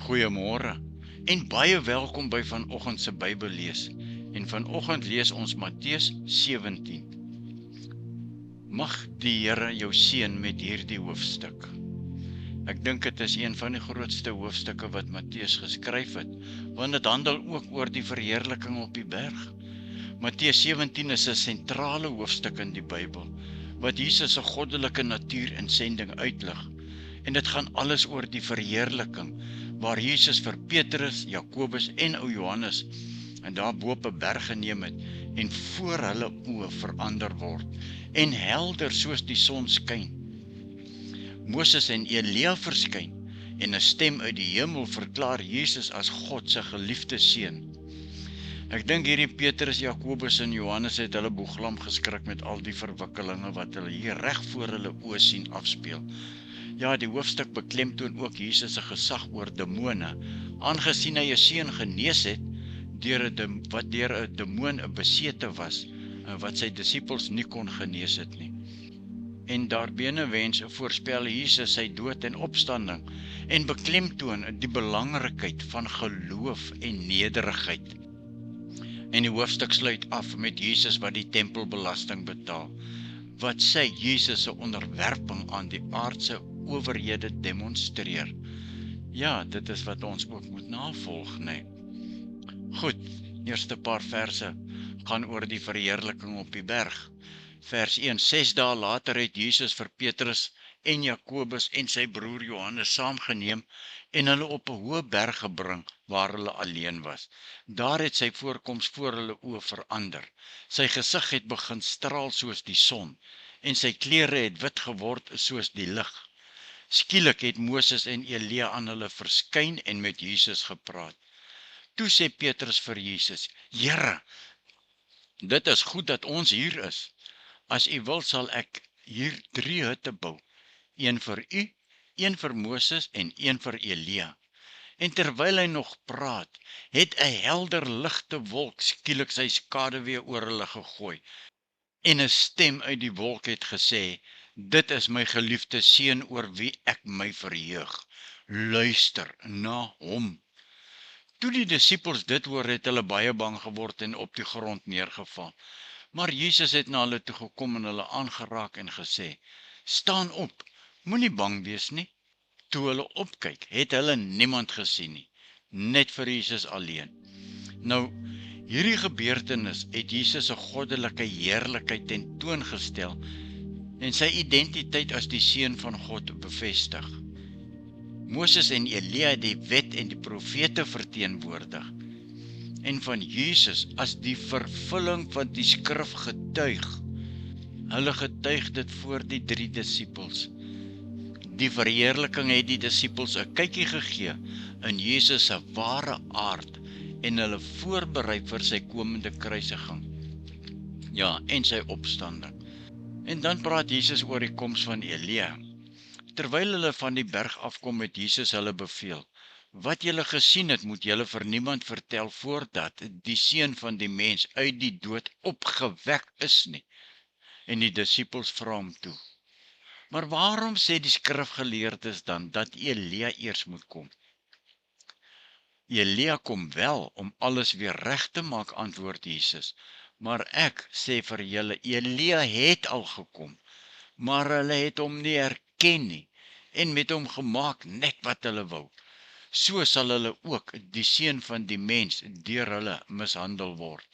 Goeiemôre en baie welkom by vanoggend se Bybellees. En vanoggend lees ons Matteus 17. Mag die Here jou seën met hierdie hoofstuk. Ek dink dit is een van die grootste hoofstukke wat Matteus geskryf het, want dit handel ook oor die verheerliking op die berg. Matteus 17 is 'n sentrale hoofstuk in die Bybel, wat Jesus se goddelike natuur en sending uitlig. En dit gaan alles oor die verheerliking, waar Jesus vir Petrus, Jakobus en ou Johannes en daarbo op 'n berg geneem het en voor hulle oë verander word en helder soos die son skyn. Moses en Elia verskyn en 'n stem uit die hemel verklaar Jesus as God se geliefde seun. Ek dink hierdie Petrus, Jakobus en Johannes het hulle boeglam geskrik met al die verwikkelinge wat hulle hier reg voor hulle oë sien afspeel. Ja, die hoofstuk beklemtoon ook Jesus se gesag oor demone, aangesien hy 'n seun genees het wat deur 'n demoon besete was, wat sy disippels nie kon genees het nie. En daarbenewens voorspel Jesus sy dood en opstanding en beklemtoon die belangrikheid van geloof en nederigheid. En die hoofstuk sluit af met Jesus wat die tempelbelasting betaal, wat sy Jesus se onderwerping aan die aardse owerhede demonstreer. Ja, dit is wat ons ook moet navolg, nee. Goed, eerste paar verse gaan oor die verheerliking op die berg. Vers 1, 6 dae later het Jesus vir Petrus en Jakobus en sy broer Johannes saamgeneem en hulle op 'n hoë berg gebring waar hulle alleen was. Daar het sy voorkoms voor hulle oë verander. Sy gesig het begin straal soos die son en sy klere het wit geword soos die lig. Skielik het Moses en Elia aan hulle verskyn en met Jesus gepraat. Toe sê Petrus vir Jesus: "Here, dit is goed dat ons hier is. As u wil sal ek hier 3 hutte bou, een vir u, een vir Moses en een vir Elia." En terwyl hy nog praat, het 'n helder ligte wolk skielik sy skaduwee oor hulle gegooi. En 'n stem uit die wolk het gesê: "Dit is my geliefde seun oor wie ek my verheug. Luister na hom." Toe die disippels dit hoor, het hulle baie bang geword en op die grond neergeval. Maar Jesus het na hulle toe gekom en hulle aangeraak en gesê: "Staan op, moenie bang wees nie." Toe hulle opkyk, het hulle niemand gesien nie, net vir Jesus alleen. Nou, hierdie gebeurtenis het Jesus se goddelike heerlikheid tentoongestel en sy identiteit as die seun van God bevestig. Moses en Elia het die wet en die profete verteenwoordig en van Jesus as die vervulling van die skrif getuig. Hulle getuig dit voor die 3 disippels. Die verheerliking het die disippels 'n kykie gegee in Jesus se ware aard en hulle voorberei vir sy komende kruisiging. Ja, en sy opstanding. En dan praat Jesus oor die koms van Elia. Terwyl hulle van die berg afkom, het Jesus hulle beveel: "Wat julle gesien het, moet julle vir niemand vertel voordat die seun van die mens uit die dood opgewek is nie." En die disippels vra hom toe: "Maar waarom sê die skrifgeleerdes dan dat Elia eers moet kom?" "Elia kom wel om alles weer reg te maak," antwoord Jesus. "Maar ek sê vir julle, Elia het al gekom, maar hulle het hom nie erken nie en met hom gemaak net wat hulle wou. So sal hulle ook die seun van die mens deur hulle mishandel word."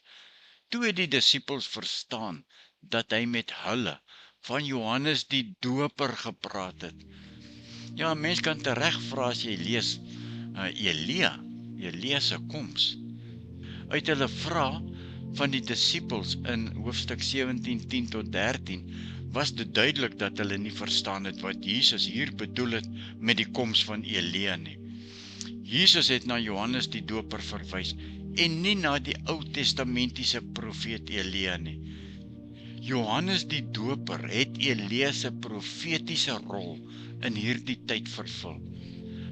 Toe het die disippels verstaan dat hy met hulle van Johannes die Doper gepraat het. Ja, mens kan tereg vra as jy lees Elia se koms. Uit hulle vra van die disippels in hoofstuk 17, 10 tot 13, was dit duidelik dat hulle nie verstaan het wat Jesus hier bedoel het met die koms van Elia nie. Jesus het na Johannes die Doper verwys en nie na die Ou Testamentiese profeet Elia nie. Johannes die Doper het Elia se profetiese rol in hierdie tyd vervul.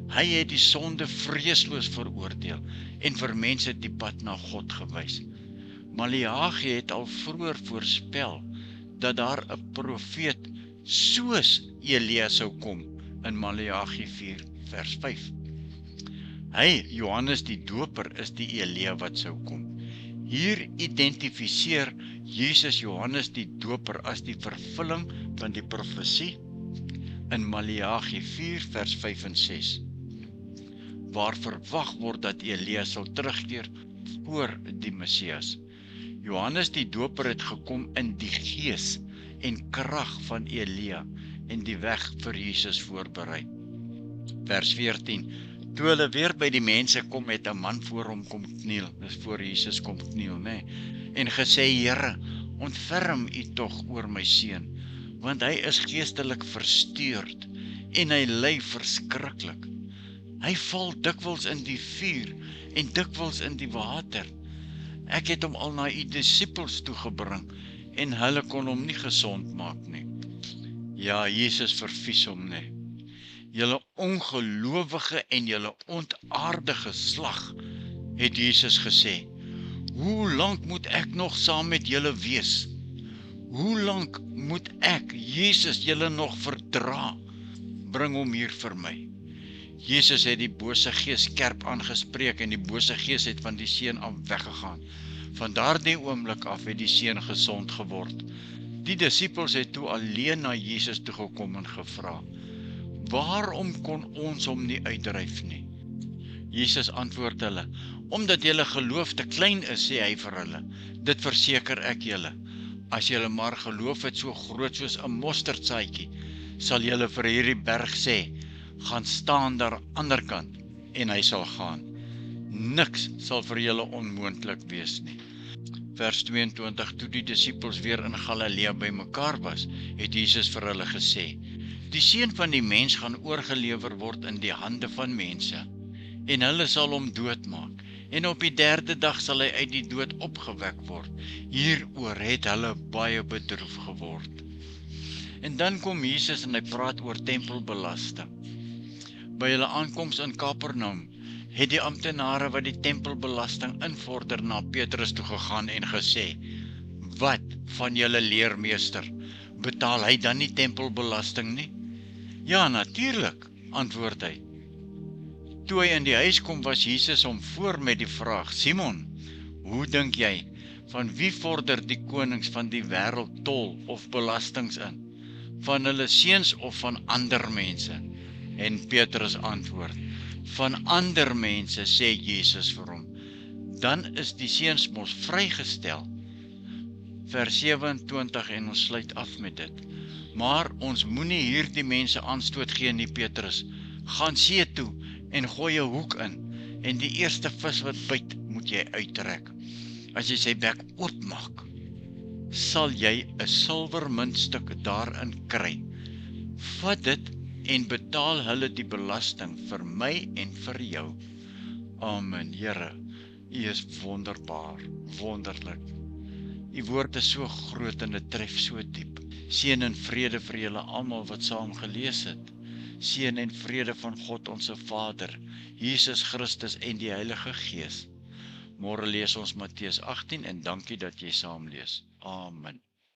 Hy het die sonde vreesloos veroordeel en vir mense die pad na God gewys. Maleagi het al vroeër voorspel dat daar 'n profeet soos Elia sou kom in Maleagi 4 vers 5. Hy, Johannes die Doper, is die Elia wat sou kom. Hier identifiseer Jesus Johannes die Doper as die vervulling van die profesie in Maleagi 4 vers 5 en 6, waar verwag word dat Elia sal terugkeer voor die Messias. Johannes die Doper het gekom in die gees en krag van Elia en die weg vir Jesus voorberei. Vers 14. Toe hulle weer by die mense kom, het 'n man voor hom kom kniel, dis voor Jesus kom kniel, en gesê, Here, ontferm U tog oor my seun, want hy is geestelik versteurd en hy ly verskriklik. Hy val dikwels in die vuur en dikwels in die water. Ek het hom al na U disippels toegebring en hulle kon hom nie gesond maak nie. Ja, Jesus vervies hom, Julle ongelowige en julle ontaarde geslag, het Jesus gesê. Hoe lank moet ek nog saam met julle wees? Hoe lank moet ek, Jesus, julle nog verdra? Bring hom hier vir my. Jesus het die bose gees skerp aangespreek en die bose gees het van die seun af weggegaan. Van daardie oomblik af het die seun gesond geword. Die disippels het toe alleen na Jesus toe gekom en gevra, waarom kon ons hom nie uitdryf nie? Jesus antwoord hulle, omdat julle geloof te klein is, sê hy vir hulle, dit verseker ek julle, as julle maar geloof het so groot soos 'n mosterdsaadjie, sal julle vir hierdie berg sê, gaan staan daar aan die ander kant, en hy sal gaan. Niks sal vir julle onmoontlik wees nie. Vers 22, toe die disippels weer in Galilea bymekaar was, het Jesus vir hulle gesê, die seun van die mens gaan oorgelewer word in die hande van mense, en hulle sal hom doodmaak, en op die 3de dag sal hy uit die dood opgewek word. Hieroor het hulle baie bedroef geword. En dan kom Jesus en hy praat oor tempelbelasting. By hulle aankoms in Kapernaum, het die amptenare wat die tempelbelasting invorder na Petrus toe gegaan en gesê, wat van julle leermeester, betaal hy dan nie tempelbelasting nie? Ja, natuurlijk, antwoord hy. Toe hy in die huis kom, was Jesus hom voor met die vraag, Simon, hoe dink jy, van wie vorder die konings van die wêreld tol of belastings in? Van hulle seuns of van ander mense? En Petrus antwoord, van ander mense, sê Jesus vir hom. Dan is die seuns mos vrygestel. Vers 27 en ons sluit af met dit. Maar ons moenie hierdie mense aanstoot gee nie, Petrus. Gaan see toe en gooi 'n hoek in, en die eerste vis wat byt, moet jy uittrek. As jy sy bek oopmaak, sal jy 'n silwermuntstuk daarin kry. Vat dit en betaal hulle die belasting vir my en vir jou. Amen, Here, U is wonderbaar, wonderlik. U woord is so groot en dit tref so diep. Seën en vrede vir julle almal wat saam gelees het. Seën en vrede van God ons Vader, Jesus Christus en die Heilige Gees. Môre lees ons Matteus 18 en dankie dat jy saam lees. Amen.